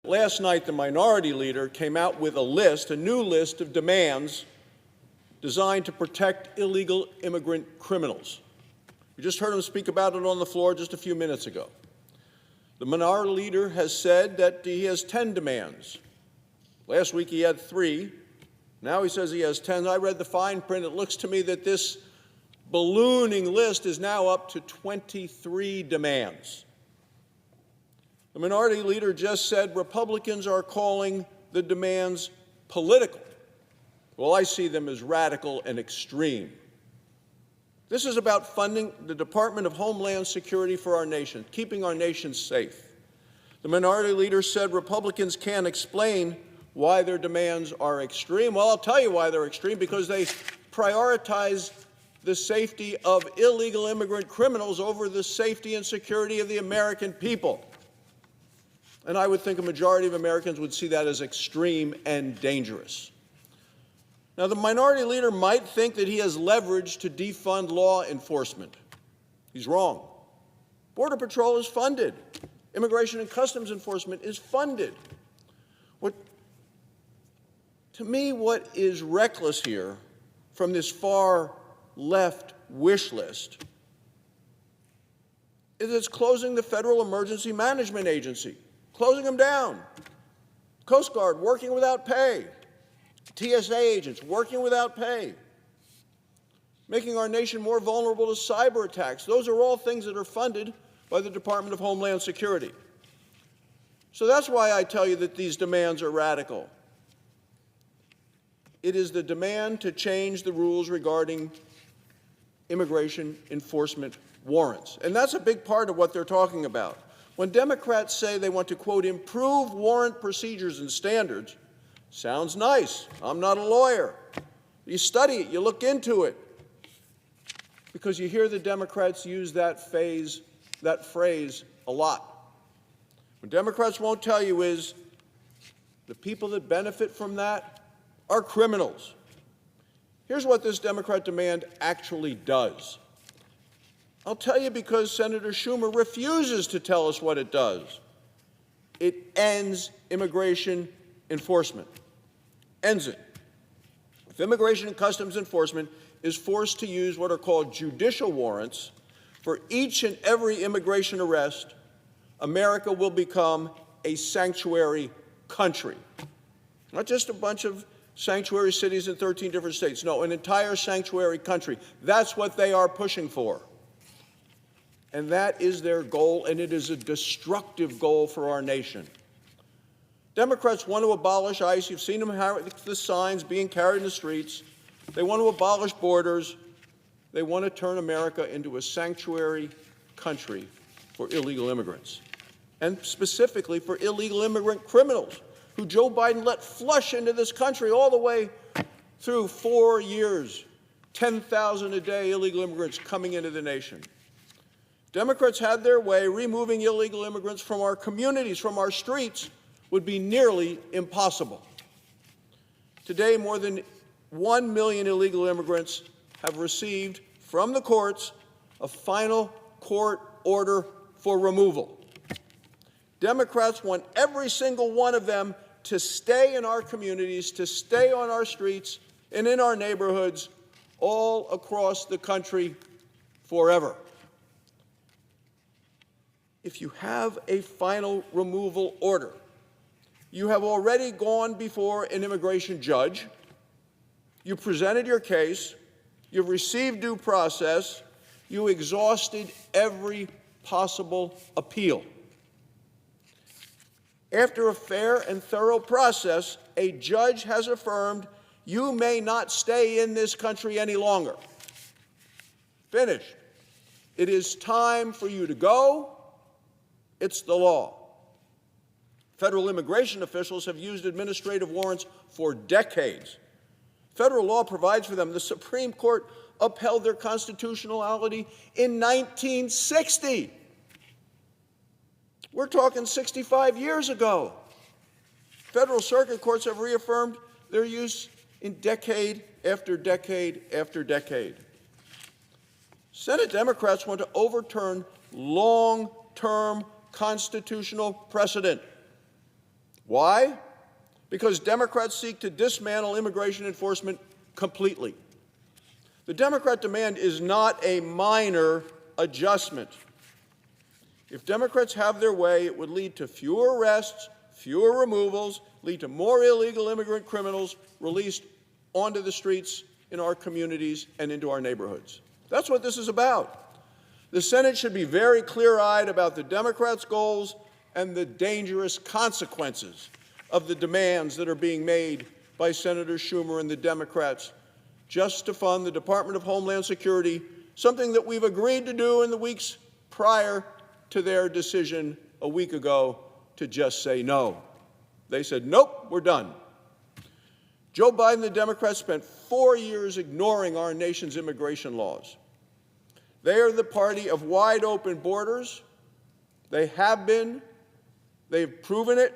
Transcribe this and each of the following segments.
last night the minority leader came out with a new list of demands designed to protect illegal immigrant criminals. We just heard him speak about it on the floor just a few minutes ago. The minority leader has said that he has 10 demands. Last week he had 3. Now he says he has 10. I read the fine print. It looks to me that this ballooning list is now up to 23 demands. The minority leader just said Republicans are calling the demands political. Well, I see them as radical and extreme. This is about funding the Department of Homeland Security for our nation, keeping our nation safe. The minority leader said Republicans can't explain why their demands are extreme. Well, I'll tell you why they're extreme, because they prioritize the safety of illegal immigrant criminals over the safety and security of the American people. And I would think a majority of Americans would see that as extreme and dangerous. Now, the minority leader might think that he has leverage to defund law enforcement. He's wrong. Border Patrol is funded. Immigration and Customs Enforcement is funded. To me, what is reckless here from this far left wish list is it's closing the Federal Emergency Management Agency, closing them down. Coast Guard working without pay. TSA agents working without pay. Making our nation more vulnerable to cyber attacks. Those are all things that are funded by the Department of Homeland Security. So that's why I tell you that these demands are radical. It is the demand to change the rules regarding immigration enforcement warrants. And that's a big part of what they're talking about. When Democrats say they want to, quote, improve warrant procedures and standards, sounds nice. I'm not a lawyer. You study it, you look into it. Because you hear the Democrats use that phrase a lot. What Democrats won't tell you is the people that benefit from that are criminals. Here's what this Democrat demand actually does. I'll tell you because Senator Schumer refuses to tell us what it does. It ends immigration enforcement. Ends it. If Immigration and Customs Enforcement is forced to use what are called judicial warrants for each and every immigration arrest, America will become a sanctuary country. Not just a bunch of sanctuary cities in 13 different states. No, an entire sanctuary country. That's what they are pushing for. And that is their goal, and it is a destructive goal for our nation. Democrats want to abolish ICE. You've seen them, the signs being carried in the streets. They want to abolish borders. They want to turn America into a sanctuary country for illegal immigrants, and specifically for illegal immigrant criminals who Joe Biden let flush into this country all the way through 4 years, 10,000 a day illegal immigrants coming into the nation. Democrats had their way. Removing illegal immigrants from our communities, from our streets, would be nearly impossible. Today, more than 1 million illegal immigrants have received from the courts a final court order for removal. Democrats want every single one of them to stay in our communities, to stay on our streets and in our neighborhoods all across the country forever. If you have a final removal order, you have already gone before an immigration judge, you presented your case, you've received due process, you exhausted every possible appeal. After a fair and thorough process, a judge has affirmed you may not stay in this country any longer. Finished. It is time for you to go. It's the law. Federal immigration officials have used administrative warrants for decades. Federal law provides for them. The Supreme Court upheld their constitutionality in 1960. We're talking 65 years ago. Federal circuit courts have reaffirmed their use in decade after decade after decade. Senate Democrats want to overturn long-term constitutional precedent. Why? Because Democrats seek to dismantle immigration enforcement completely. The Democrat demand is not a minor adjustment. If Democrats have their way, it would lead to fewer arrests, fewer removals, lead to more illegal immigrant criminals released onto the streets in our communities and into our neighborhoods. That's what this is about. The Senate should be very clear-eyed about the Democrats' goals and the dangerous consequences of the demands that are being made by Senator Schumer and the Democrats just to fund the Department of Homeland Security, something that we've agreed to do in the weeks prior to their decision a week ago to just say no. They said, nope, we're done. Joe Biden and the Democrats spent 4 years ignoring our nation's immigration laws. They are the party of wide open borders. They have been. They've proven it.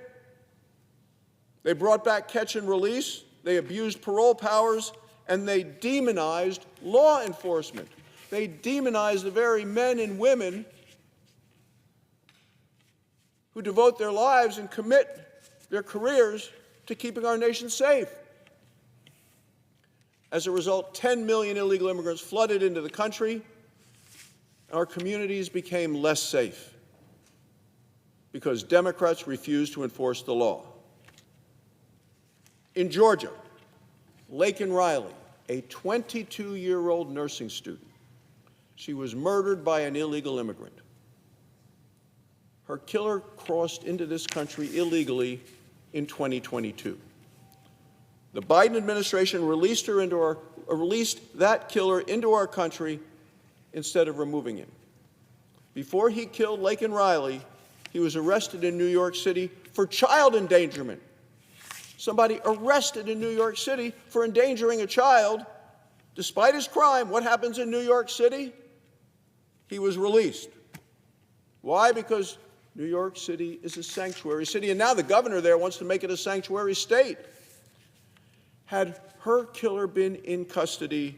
They brought back catch and release. They abused parole powers, and they demonized law enforcement. They demonized the very men and women who devote their lives and commit their careers to keeping our nation safe. As a result, 10 million illegal immigrants flooded into the country. Our communities became less safe because Democrats refused to enforce the law. In Georgia, Laken Riley, a 22-year-old nursing student, she was murdered by an illegal immigrant. Her killer crossed into this country illegally in 2022. The Biden administration released that killer into our country instead of removing him. Before he killed Laken Riley, he was arrested in New York City for child endangerment. Somebody arrested in New York City for endangering a child. Despite his crime, what happens in New York City? He was released. Why? Because New York City is a sanctuary city, and now the governor there wants to make it a sanctuary state. Had her killer been in custody,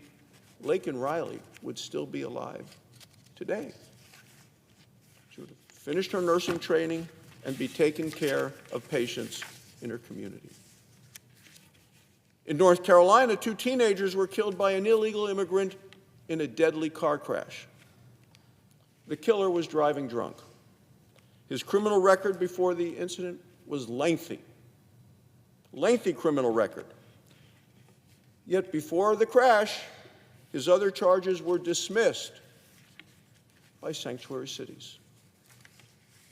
Laken Riley would still be alive today. She would have finished her nursing training and be taking care of patients in her community. In North Carolina, 2 teenagers were killed by an illegal immigrant in a deadly car crash. The killer was driving drunk. His criminal record before the incident was lengthy criminal record. Yet before the crash, his other charges were dismissed by sanctuary cities.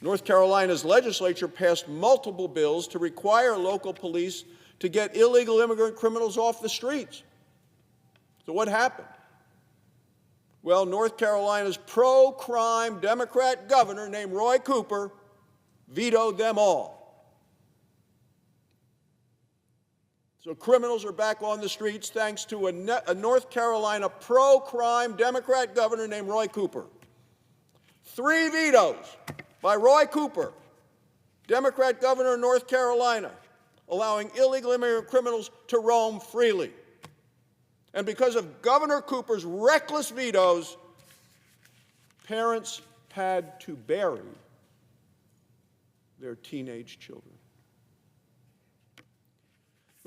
North Carolina's legislature passed multiple bills to require local police to get illegal immigrant criminals off the streets. So what happened? Well, North Carolina's pro-crime Democrat governor named Roy Cooper vetoed them all. So criminals are back on the streets thanks to a North Carolina pro-crime Democrat governor named Roy Cooper. 3 vetoes by Roy Cooper, Democrat governor of North Carolina, allowing illegal immigrant criminals to roam freely. And because of Governor Cooper's reckless vetoes, parents had to bury their teenage children.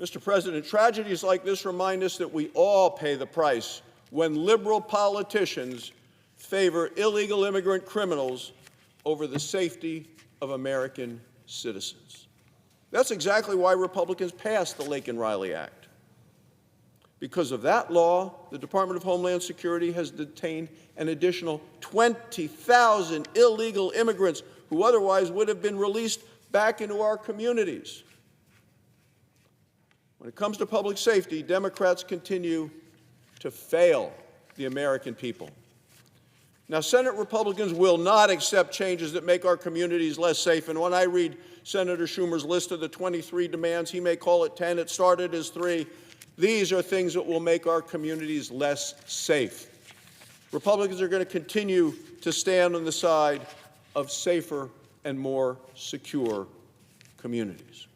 Mr. President, tragedies like this remind us that we all pay the price when liberal politicians favor illegal immigrant criminals over the safety of American citizens. That's exactly why Republicans passed the Laken Riley Act. Because of that law, the Department of Homeland Security has detained an additional 20,000 illegal immigrants who otherwise would have been released back into our communities. When it comes to public safety, Democrats continue to fail the American people. Now, Senate Republicans will not accept changes that make our communities less safe. And when I read Senator Schumer's list of the 23 demands, he may call it 10, it started as 3. These are things that will make our communities less safe. Republicans are going to continue to stand on the side of safer and more secure communities.